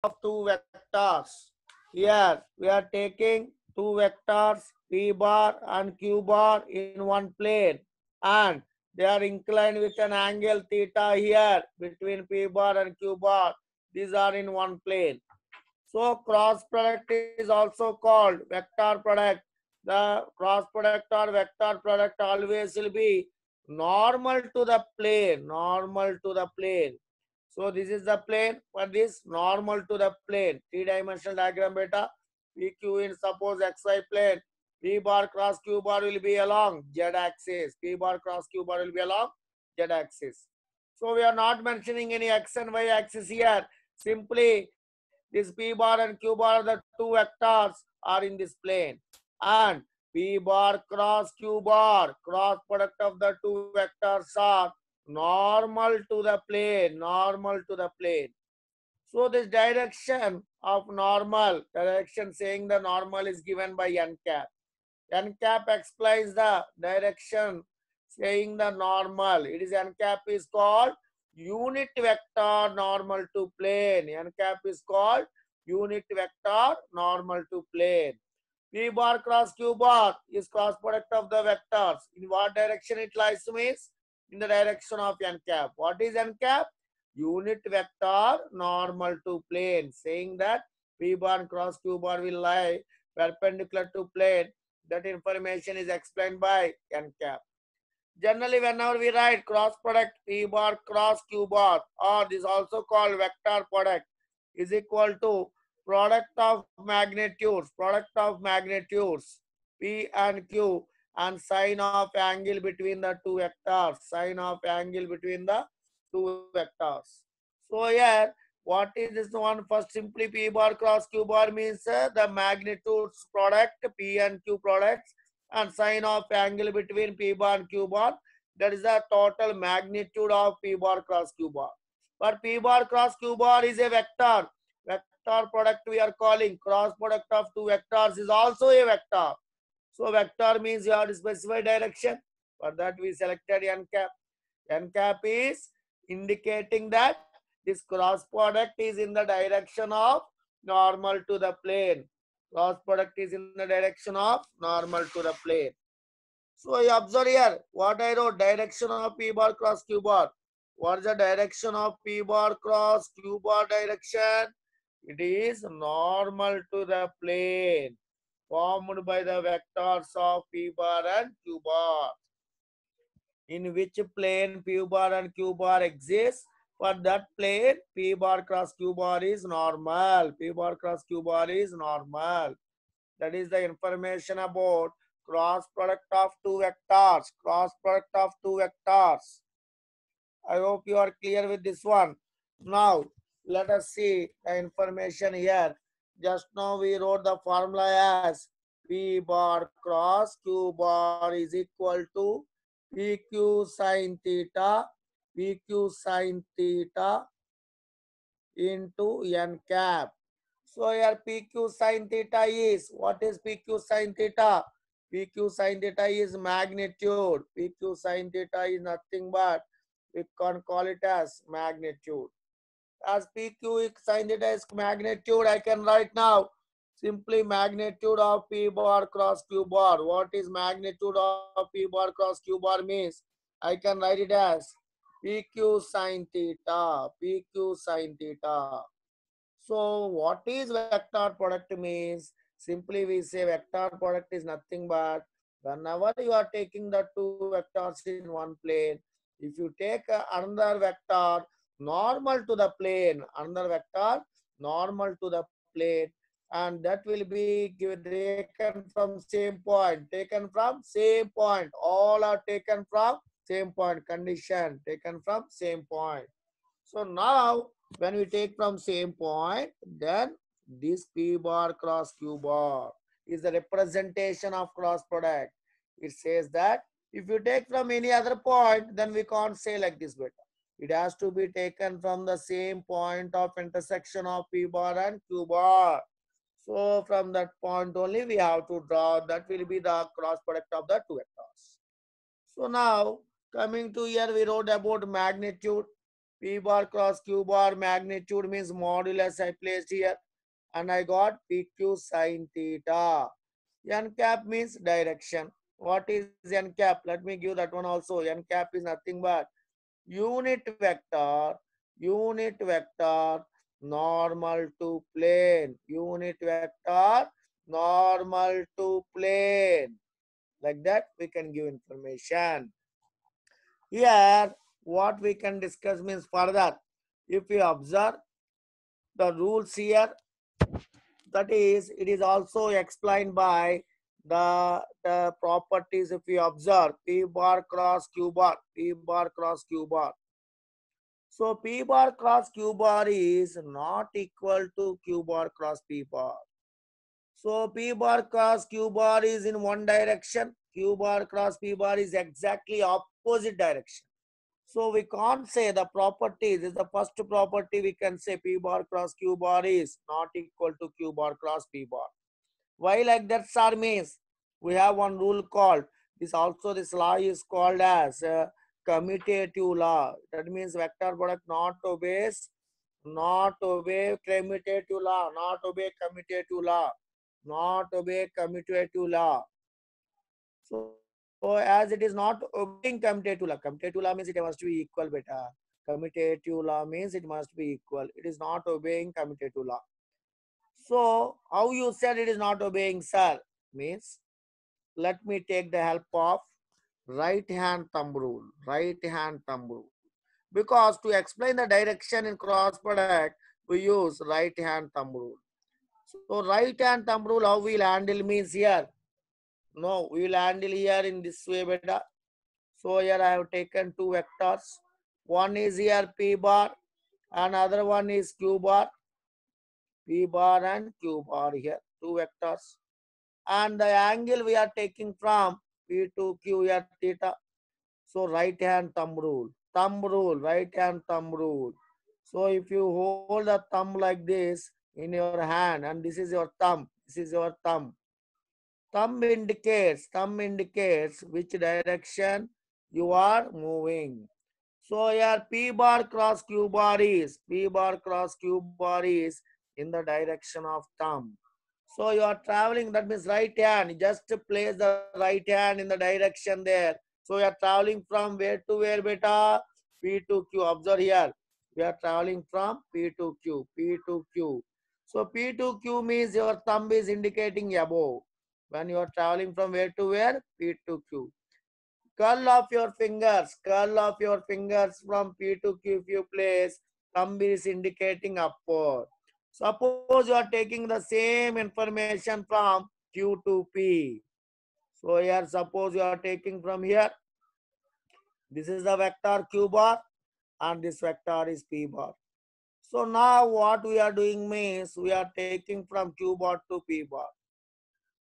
of two vectors. Here we are taking two vectors p bar and q bar in one plane, and they are inclined with an angle theta here between p bar and q bar. These are in one plane. So cross product is also called vector product. The cross product or vector product always will be normal to the plane, normal to the plane. So this is the plane for this normal to the plane. Three-dimensional diagram beta. PQ in suppose XY plane. P bar cross Q bar will be along Z axis. P bar cross Q bar will be along Z axis. So we are not mentioning any X and Y axis here. Simply this P bar and Q bar, the two vectors are in this plane. And P bar cross Q bar, cross product of the two vectors are normal to the plane, normal to the plane. So this direction of normal, direction saying the normal is given by n cap. N cap explains the direction saying the normal. It is n cap is called unit vector normal to plane. N cap is called unit vector normal to plane. P bar cross Q bar is cross product of the vectors. In what direction it lies means? In the direction of n cap. What is n cap? Unit vector normal to plane. Saying that P bar cross Q bar will lie perpendicular to plane. That information is explained by n cap. Generally, whenever we write cross product P bar cross Q bar, or this also called vector product, is equal to product of magnitudes P and Q, and sine of angle between the two vectors, sine of angle between the two vectors. So here, what is this one? First, simply P bar cross Q bar means the magnitudes product, P and Q products, and sine of angle between P bar and Q bar. That is the total magnitude of P bar cross Q bar. But P bar cross Q bar is a vector. Vector product we are calling. Cross product of two vectors is also a vector. So vector means you have to specify direction. For that we selected n cap. N cap is indicating that this cross product is in the direction of normal to the plane. Cross product is in the direction of normal to the plane. So you observe here what I wrote, direction of P bar cross Q bar. What is the direction of P bar cross Q bar direction? It is normal to the plane formed by the vectors of P bar and Q bar. In which plane P bar and Q bar exists? For that plane, P bar cross Q bar is normal. P bar cross Q bar is normal. That is the information about cross product of two vectors. Cross product of two vectors. I hope you are clear with this one. Now, let us see the information here. Just now we wrote the formula as P bar cross Q bar is equal to PQ sine theta, PQ sine theta into n cap. So here PQ sine theta is, what is PQ sine theta? PQ sine theta is magnitude. PQ sine theta is nothing but, we can call it as magnitude. As PQ sine theta is magnitude, I can write now simply magnitude of P bar cross Q bar. What is magnitude of P bar cross Q bar means? I can write it as PQ sine theta, PQ sine theta. So what is vector product means? Simply we say vector product is nothing but whenever you are taking the two vectors in one plane, if you take another vector normal to the plane, another vector normal to the plane, and that will be taken from same point, taken from same point. All are taken from same point, condition taken from same point. So now when we take from same point, then this P bar cross Q bar is the representation of cross product. It says that if you take from any other point, then we can't say like this better. It has to be taken from the same point of intersection of P bar and Q bar. So from that point only we have to draw, that will be the cross product of the two vectors. So now coming to here, we wrote about magnitude. P bar cross Q bar magnitude means modulus I placed here. And I got PQ sine theta. N cap means direction. What is N cap? Let me give that one also. N cap is nothing but unit vector, normal to plane. Unit vector, normal to plane. Like that, we can give information. Here, what we can discuss means further. If we observe the rules here, that is, it is also explained by the properties. If we observe P bar cross Q bar, P bar cross Q bar. So P bar cross Q bar is not equal to Q bar cross P bar. So P bar cross Q bar is in one direction. Q bar cross P bar is exactly opposite direction. So we can't say the property. This is the first property we can say P bar cross Q bar is not equal to Q bar cross P bar. Why like that, sir? Means we have one rule called this. Also, this law is called as commutative law. That means vector product not obey commutative law, not obey commutative law, not obey commutative law. So as it is not obeying commutative law means it must be equal, beta. Commutative law means it must be equal. It is not obeying commutative law. So how you said it is not obeying, sir? Means let me take the help of right hand thumb rule. Right hand thumb rule. Because to explain the direction in cross product, we use right hand thumb rule. So right hand thumb rule, how we'll handle means here. No, we will handle here in this way, beta. So here I have taken two vectors. One is here P bar, another one is Q bar. P bar and Q bar here, two vectors. And the angle we are taking from P to Q here theta. So right hand thumb rule, right hand thumb rule. So if you hold the thumb like this in your hand and this is your thumb, this is your thumb. Thumb indicates which direction you are moving. So here P bar cross Q bar is, P bar cross Q bar is in the direction of thumb. So you are traveling, that means right hand. Just place the right hand in the direction there. So you are traveling from where to where, beta? P to Q. Observe here. We are traveling from P to Q. P to Q. So P to Q means your thumb is indicating above. When you are traveling from where to where? P to Q. Curl of your fingers from P to Q. If you place, thumb is indicating upward. Suppose you are taking the same information from Q to P. So here, suppose you are taking from here. This is the vector Q bar and this vector is P bar. So now what we are doing means we are taking from Q bar to P bar.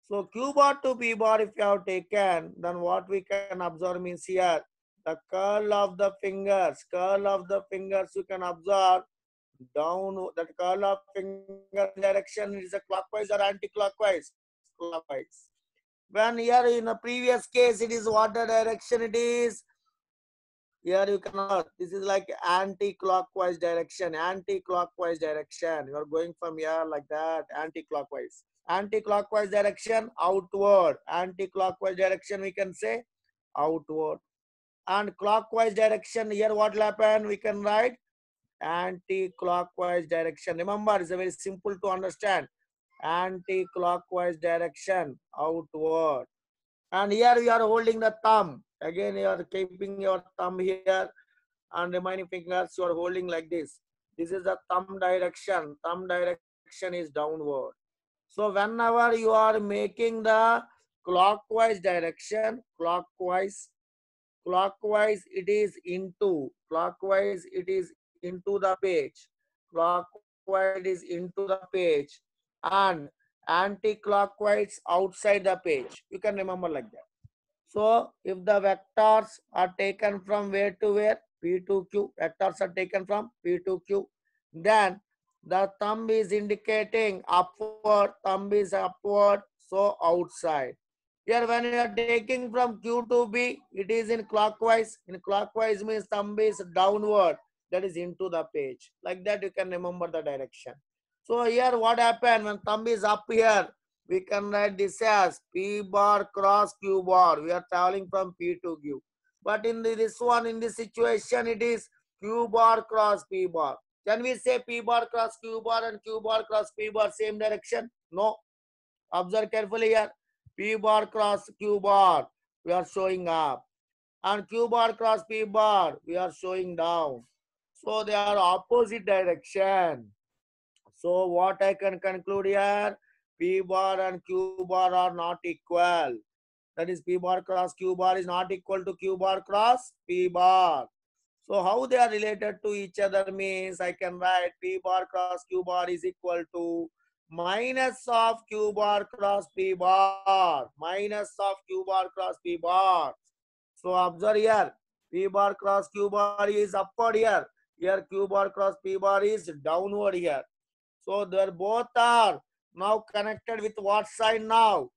So Q bar to P bar if you have taken, then what we can observe means here, the curl of the fingers you can observe down, that curl of finger direction is a clockwise or anti-clockwise? Clockwise. When here in a previous case it is what the direction it is? Here you can observe, this is like anti-clockwise direction. You are going from here like that, anti-clockwise. Anti-clockwise direction, outward. Anti-clockwise direction, we can say outward. And clockwise direction, here what will happen? We can write anti-clockwise direction. Remember, it's a very simple to understand. Anti-clockwise direction, outward. And here we are holding the thumb. Again, you are keeping your thumb here and remaining fingers you are holding like this. This is the thumb direction. Thumb direction is downward. So whenever you are making the clockwise direction, clockwise it is into the page. Clockwise it is into the page. And anti-clockwise outside the page. You can remember like that. So if the vectors are taken from where to where? P to Q. Vectors are taken from P to Q. Then the thumb is indicating upward, so outside. Here when you are taking from Q to B, it is in clockwise. In clockwise means thumb is downward. that is into the page. Like that you can remember the direction. So here what happened when thumb is up here, we can write this as P bar cross Q bar. We are traveling from P to Q. But in this one, in this situation, it is Q bar cross P bar. Can we say P bar cross Q bar and Q bar cross P bar same direction? No. Observe carefully here. P bar cross Q bar, we are showing up. And Q bar cross P bar, we are showing down. So they are opposite direction. So what I can conclude here, P bar and Q bar are not equal. That is P bar cross Q bar is not equal to Q bar cross P bar. So how they are related to each other means I can write P bar cross Q bar is equal to minus of Q bar cross P bar. Minus of Q bar cross P bar. So observe here, P bar cross Q bar is upward here. Here Q bar cross P bar is downward here. So they both are now connected with what sign now?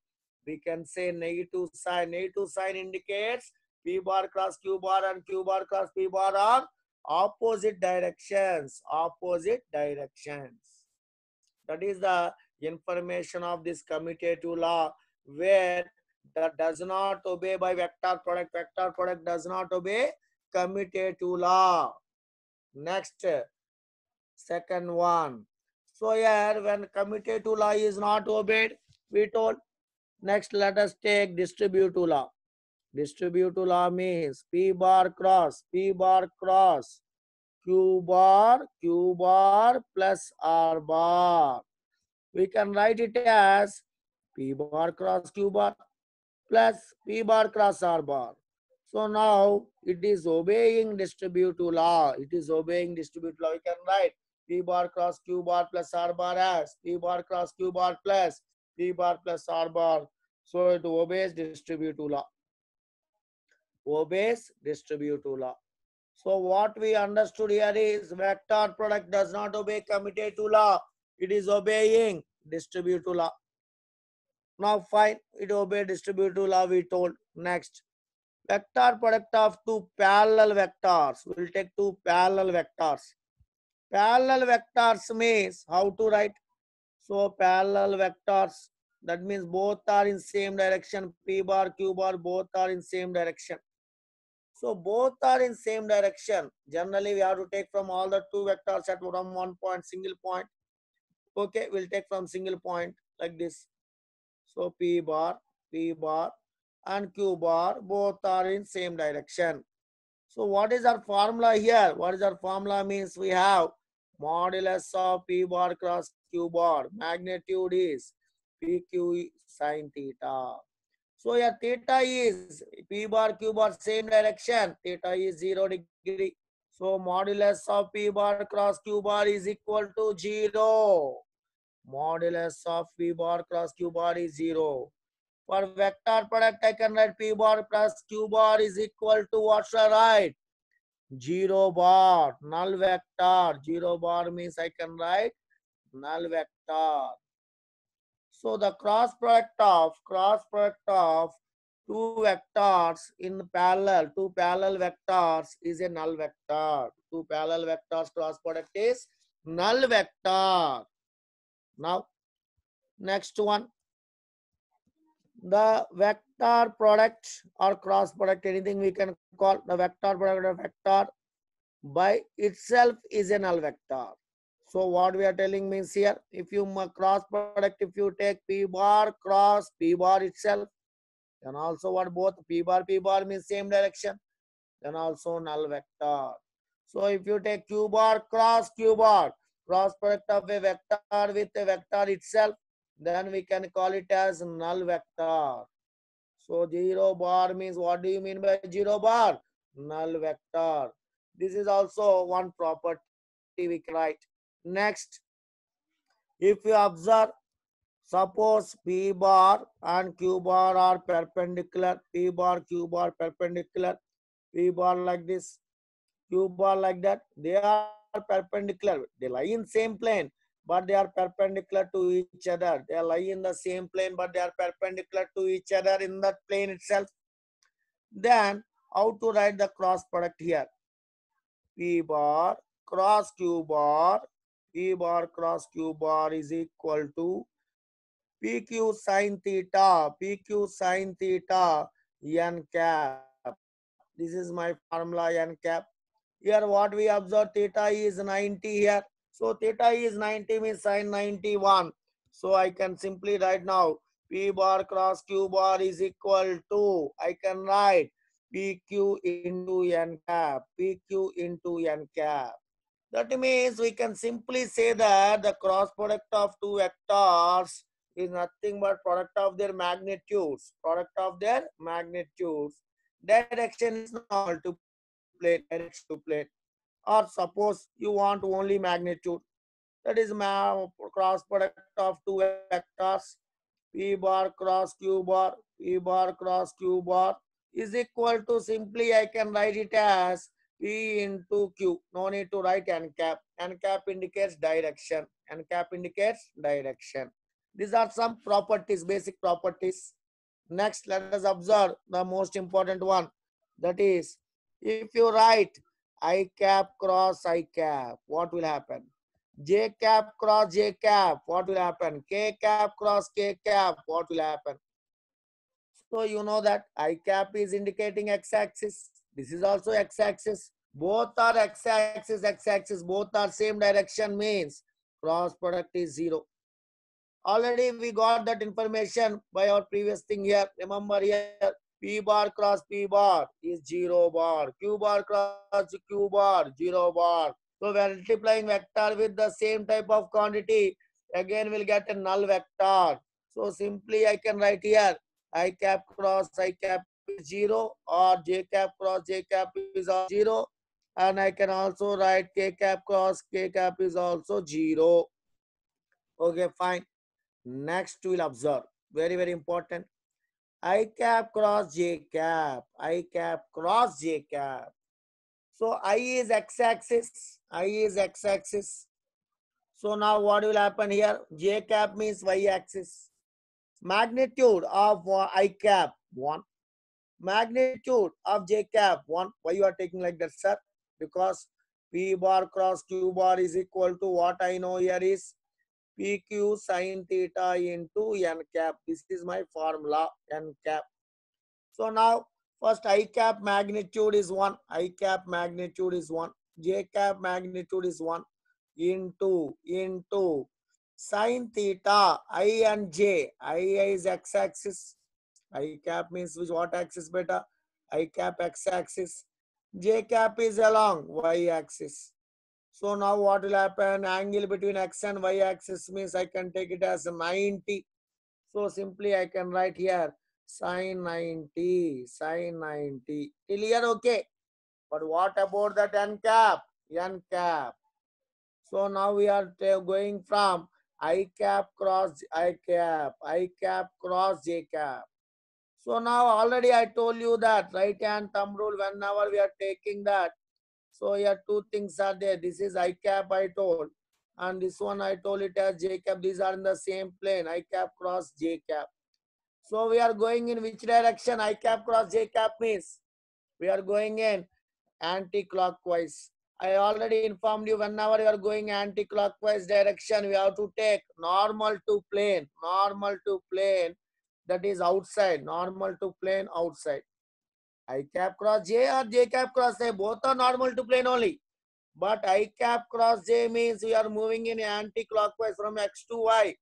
We can say negative sign. Negative sign indicates P bar cross Q bar and Q bar cross P bar are opposite directions. Opposite directions. That is the information of this commutative law where that does not obey by vector product. Vector product does not obey commutative law. Next, second one. So here when commutative law is not obeyed, we told. Next, let us take distributive law. Distributive law means P bar cross Q bar plus R bar. We can write it as P bar cross Q bar plus P bar cross R bar. So now it is obeying distributive law. It is obeying distributive law. We can write P bar cross Q bar plus R bar as P bar cross Q bar plus P bar plus R bar. So it obeys distributive law. Obeys distributive law. So what we understood here is vector product does not obey commutative law. It is obeying distributive law. Now fine, it obeys distributive law we told. Next, vector product of two parallel vectors. We will take two parallel vectors. Parallel vectors means how to write? So parallel vectors, that means both are in same direction. P bar, Q bar, both are in same direction. So both are in same direction. Generally, we have to take from all the two vectors at from one point, single point. Okay, we'll take from single point like this. So P bar and Q bar both are in same direction. So what is our formula here? What is our formula means we have modulus of P bar cross Q bar. Magnitude is PQ sine theta. So your theta is P bar Q bar same direction. Theta is 0 degree. So modulus of P bar cross Q bar is equal to 0. Modulus of P bar cross Q bar is 0. For vector product, I can write P bar plus Q bar is equal to what should I write? 0 bar, null vector. 0 bar means I can write null vector. So the cross product of two vectors in parallel, two parallel vectors is a null vector. Two parallel vectors cross product is null vector. Now, next one. The vector product or cross product, anything we can call the vector product or vector by itself is a null vector. So what we are telling means here, if you cross product, if you take P bar cross P bar itself, then also what both P bar means same direction, then also null vector. So if you take Q bar cross cross product of a vector with a vector itself, then we can call it as null vector. So 0 bar means what do you mean by 0 bar? Null vector. This is also one property we can write. Next, if you observe, suppose P bar and Q bar are perpendicular, P bar, Q bar perpendicular, P bar like this, Q bar like that, they are perpendicular. They lie in same plane, but they are perpendicular to each other. They lie in the same plane, but they are perpendicular to each other in that plane itself. Then, how to write the cross product here? P bar cross Q bar. P bar cross Q bar is equal to PQ sin theta. PQ sin theta n cap. This is my formula n cap. Here what we observe, theta is 90 here. So theta is 90 means sin 91. So I can simply write now P bar cross Q bar is equal to, I can write PQ into n cap. PQ into n cap. That means we can simply say that the cross product of two vectors is nothing but product of their magnitudes. Product of their magnitudes. Direction is normal to plane. Direction to plane. Or suppose you want only magnitude. That is cross product of two vectors. P bar cross Q bar. P bar cross Q bar is equal to, simply I can write it as P into Q. No need to write n cap. N cap indicates direction. N cap indicates direction. These are some properties, basic properties. Next, let us observe the most important one. That is, if you write I cap cross I cap, what will happen? J cap cross J cap, what will happen? K cap cross K cap, what will happen? So you know that I cap is indicating x-axis. This is also x-axis. Both are x-axis, both are same direction means cross product is 0. Already we got that information by our previous thing here. Remember here, P bar cross P bar is 0 bar. Q bar cross Q bar, 0 bar. So multiplying vector with the same type of quantity, again we'll get a null vector. So simply I can write here, I cap cross I cap is 0 or J cap cross J cap is also 0. And I can also write K cap cross K cap is also 0. Okay, fine. Next we'll observe. Very, very important. I cap cross J cap. I cap cross J cap. So I is x-axis. I is x-axis. So now what will happen here? J cap means y-axis. Magnitude of I cap 1. Magnitude of J cap 1. Why you are taking like that, sir? Because P bar cross Q bar is equal to, what I know here is PQ sin theta into n cap. This is my formula, n cap. So now first I cap magnitude is 1. I cap magnitude is 1. J cap magnitude is 1 into sin theta. I and J. I is x-axis. I cap means which, what axis beta? I cap x-axis. J cap is along y-axis. So now what will happen? Angle between x and y axis means I can take it as 90. So simply I can write here sin 90, sin 90. Till here okay. But what about that n cap? N cap. So now we are going from I cap cross I cap, I cap cross J cap. So now already I told you that right hand thumb rule, whenever we are taking that. So here two things are there. This is I cap I told, and this one I told it as J cap. These are in the same plane. I cap cross J cap. So we are going in which direction? I cap cross J cap means we are going in anti-clockwise. I already informed you, whenever you are going anti-clockwise direction, we have to take normal to plane. Normal to plane, that is outside. Normal to plane outside. I cap cross J or J cap cross J, both are normal to plane only. But I cap cross J means we are moving in anti-clockwise from X to Y.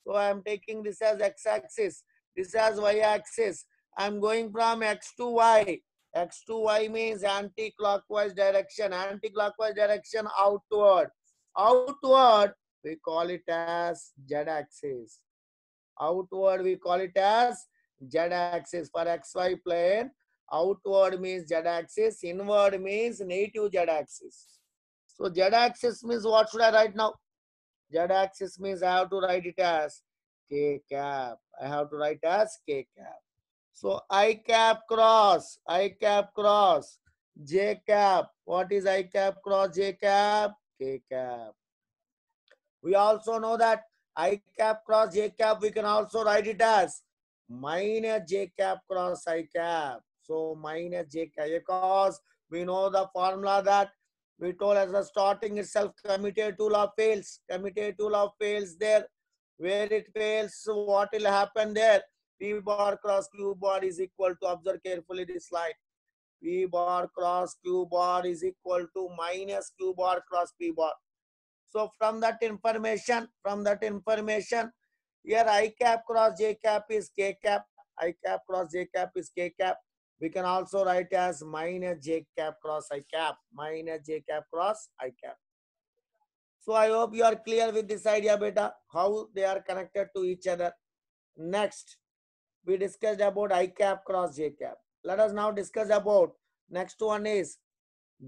So I am taking this as X-axis, this as Y-axis. I am going from X to Y. X to Y means anti-clockwise direction. Anti-clockwise direction outward. Outward, we call it as Z-axis. Outward, we call it as Z-axis. For XY plane, outward means Z-axis. Inward means negative Z-axis. So Z-axis means what should I write now? Z-axis means I have to write it as K cap. I have to write as K cap. So I cap cross J cap. What is I cap cross J cap? K cap. We also know that I cap cross J cap, we can also write it as minus J cap cross I cap. So minus J cap, because we know the formula that We told as the starting itself commutative law fails. Commutative law fails there. Where it fails, what will happen there? P bar cross Q bar is equal to, observe carefully this slide. P bar cross Q bar is equal to minus Q bar cross P bar. So from that information, here I cap cross J cap is K cap. I cap cross J cap is K cap. We can also write as minus J cap cross I cap. Minus J cap cross I cap. So I hope you are clear with this idea, beta, how they are connected to each other. Next, we discussed about I cap cross J cap. Let us now discuss about next one is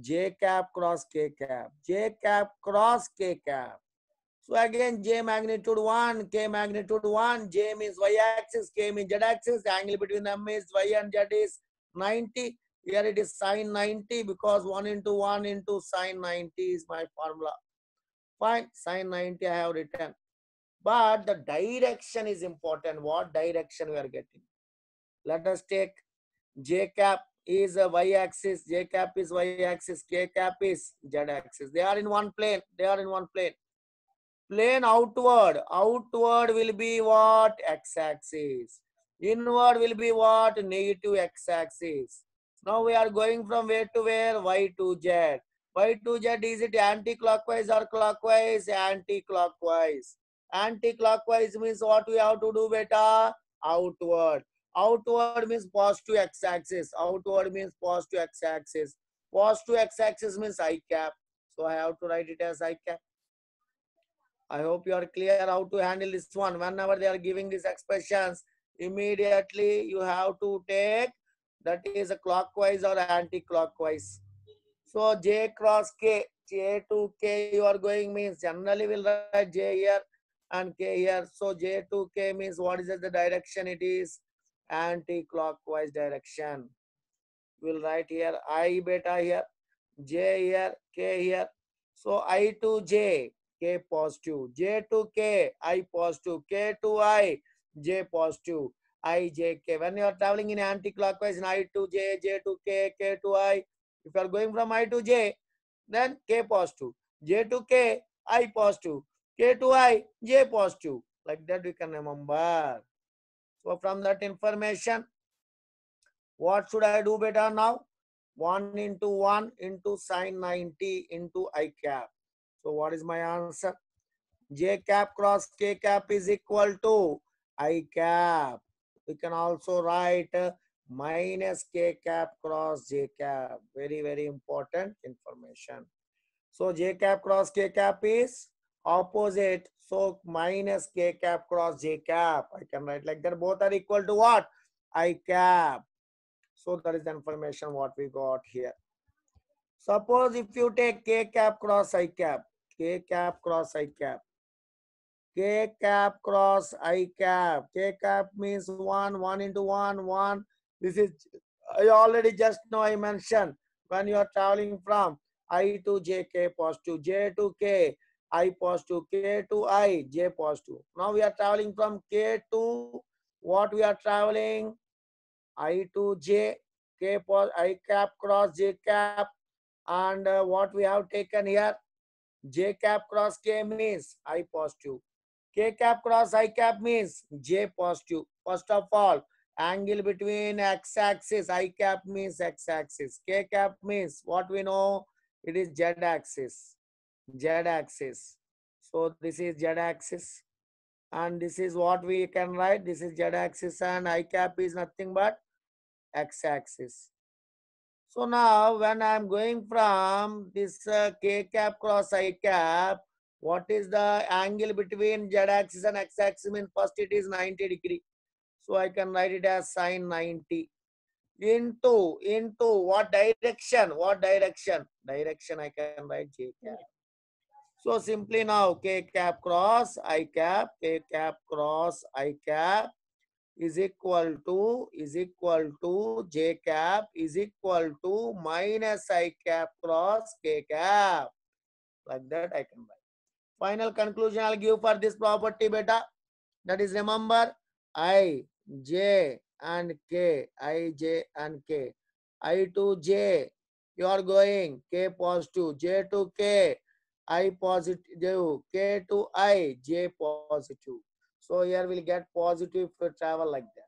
J cap cross K cap. J cap cross K cap. So again, J magnitude 1, K magnitude 1, J means Y axis, K means Z axis, the angle between them is Y and Z is 90. Here it is sine 90 because 1 into 1 into sine 90 is my formula. Fine, sine 90 I have written. But the direction is important. What direction we are getting? Let us take J cap is a Y axis, J cap is Y axis, K cap is Z axis. They are in one plane. Plane outward will be what? X axis. Inward will be what? Negative X axis. Now we are going from where to where? Y to Z. Y to Z, is it anti-clockwise or clockwise? Anti-clockwise. Anti-clockwise means what we have to do, beta? Outward. Outward means positive X axis. Outward means positive X axis. Positive X axis means I cap. So I have to write it as I cap. I hope you are clear how to handle this one. Whenever they are giving these expressions, immediately you have to take that is a clockwise or anti-clockwise. So J cross K, J to K you are going means generally we'll write J here and K here. So J to K means what is the direction? It is anti-clockwise direction. We'll write here I beta here, J here, K here. So I to J, K positive. J to K, I positive. K to I, J positive. I, J, K. When you are traveling in anti-clockwise, in I to J, J to K, K to I. If you are going from I to J, then K positive. J to K, I positive. K to I, J positive. Like that we can remember. So from that information, what should I do better now? 1 into 1 into sine 90 into I cap. So what is my answer? J cap cross K cap is equal to I cap. We can also write minus K cap cross J cap. Very, very important information. So J cap cross K cap is opposite. So minus K cap cross J cap. I can write like that. Both are equal to what? I cap. So that is the information what we got here. Suppose if you take K cap cross I cap, K cap cross I cap, K cap cross I cap, K cap means 1, 1 into 1, 1. This is, I already just now I mentioned, when you are traveling from I to J, K positive, J to K, I positive, K to I, J positive. Now we are traveling from K to what we are traveling? I to J, K I cap cross J cap, and what we have taken here, J cap cross K means I positive. K cap cross I cap means J positive. First of all, angle between X axis, I cap means X axis. K cap means what we know, it is Z axis. Z axis. So this is Z axis. And this is what we can write. This is Z axis and I cap is nothing but X axis. So now when I am going from this K cap cross I cap, what is the angle between Z axis and X axis? Means first it is 90 degree. So I can write it as sine 90 into what direction? What direction? Direction I can write J cap. So simply now K cap cross I cap, K cap cross I cap is equal to J cap is equal to minus I cap cross K cap. Like that I can write. Final conclusion I'll give for this property beta. That is, remember I, J and K, I, J and K. I to J, You are going K positive, J to K, I positive, K to I, J positive. So here we'll get positive if you travel like that.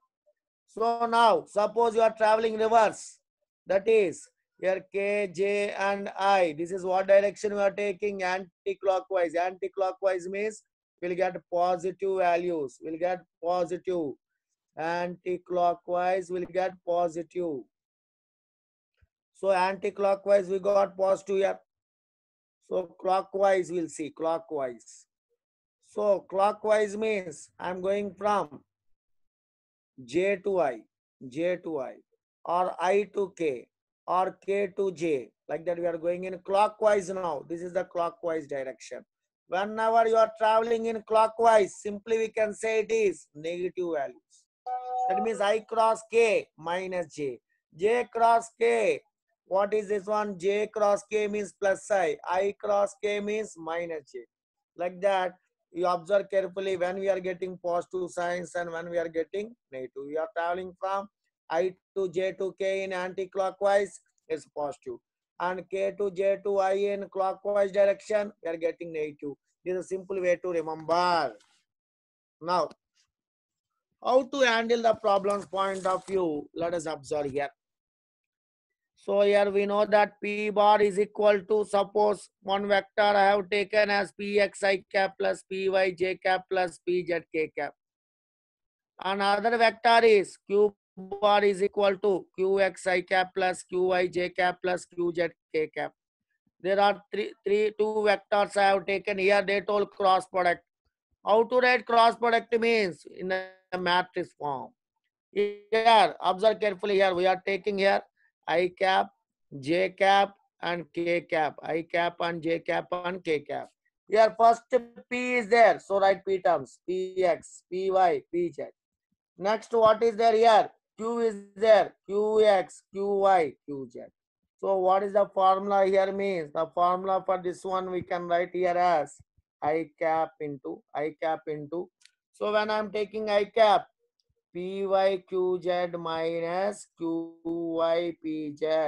So now, suppose you are traveling reverse. That is, here K, J and I. This is what direction we are taking, anti-clockwise. Anti-clockwise means we'll get positive values. We'll get positive. Anti-clockwise will get positive. So anti-clockwise we got positive here. So clockwise we'll see, clockwise. So clockwise means I'm going from J to I, J to I, or I to K, or K to J. Like that, we are going in clockwise now. This is the clockwise direction. Whenever you are traveling in clockwise, simply we can say it is negative values. That means I cross K minus J. J cross K. What is this one? J cross K means plus I. I cross K means minus J. Like that, you observe carefully when we are getting positive signs and when we are getting negative. We are traveling from I to J to K in anti-clockwise, is positive. And K to J to I in clockwise direction, we are getting negative. This is a simple way to remember. Now, how to handle the problems point of view? Let us observe here. So here we know that P bar is equal to, suppose one vector I have taken as Pxi cap plus Py j cap plus Pz k cap. Another vector is Q bar is equal to Qxi cap plus Qy j cap plus Qz k cap. There are two vectors I have taken here. They told cross product. How to write cross product means in a matrix form. Here, observe carefully here. We are taking here I cap, J cap, and K cap. I cap and J cap and K cap. Here, first P is there. So write P terms. Px, Py, Pz. Next, what is there here? Q is there. Qx, Qy, Qz. So what is the formula here means? The formula for this one we can write here as I cap into. So when I am taking I cap, PyQz minus QyPz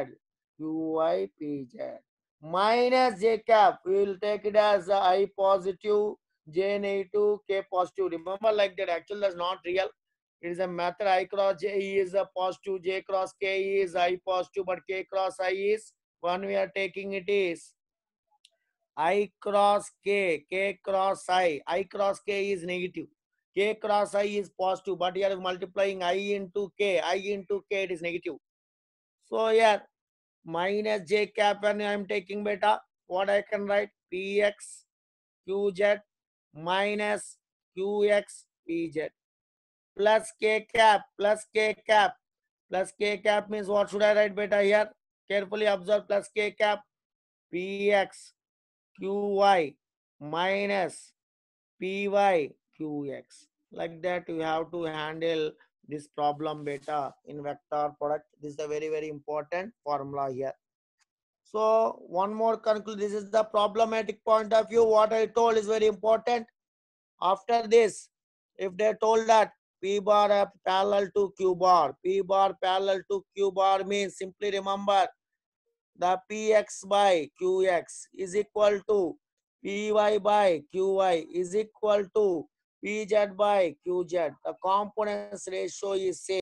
minus J cap. We will take it as I positive, J negative, K positive. Remember like that, actually that's not real. It is a method. I cross J is a positive, J cross K is I positive, but K cross I is, one we are taking it is I cross K, K cross I cross K is negative. K cross I is positive, but here multiplying I into K, it is negative. So here minus J cap when I am taking beta, what I can write? Px Qz minus Qx Pz plus K cap plus K cap means what should I write beta here? Carefully observe, plus K cap Px Qy minus Py Qx. Like that you have to handle this problem beta in vector product. This is a very important formula here. So one more conclusion. This is the problematic point of view. What I told is very important. After this, if they told that P bar are parallel to Q bar, P bar parallel to Q bar means, simply remember, the Px by Qx is equal to Py by Qy is equal to Pz by Qz. The components ratio is same.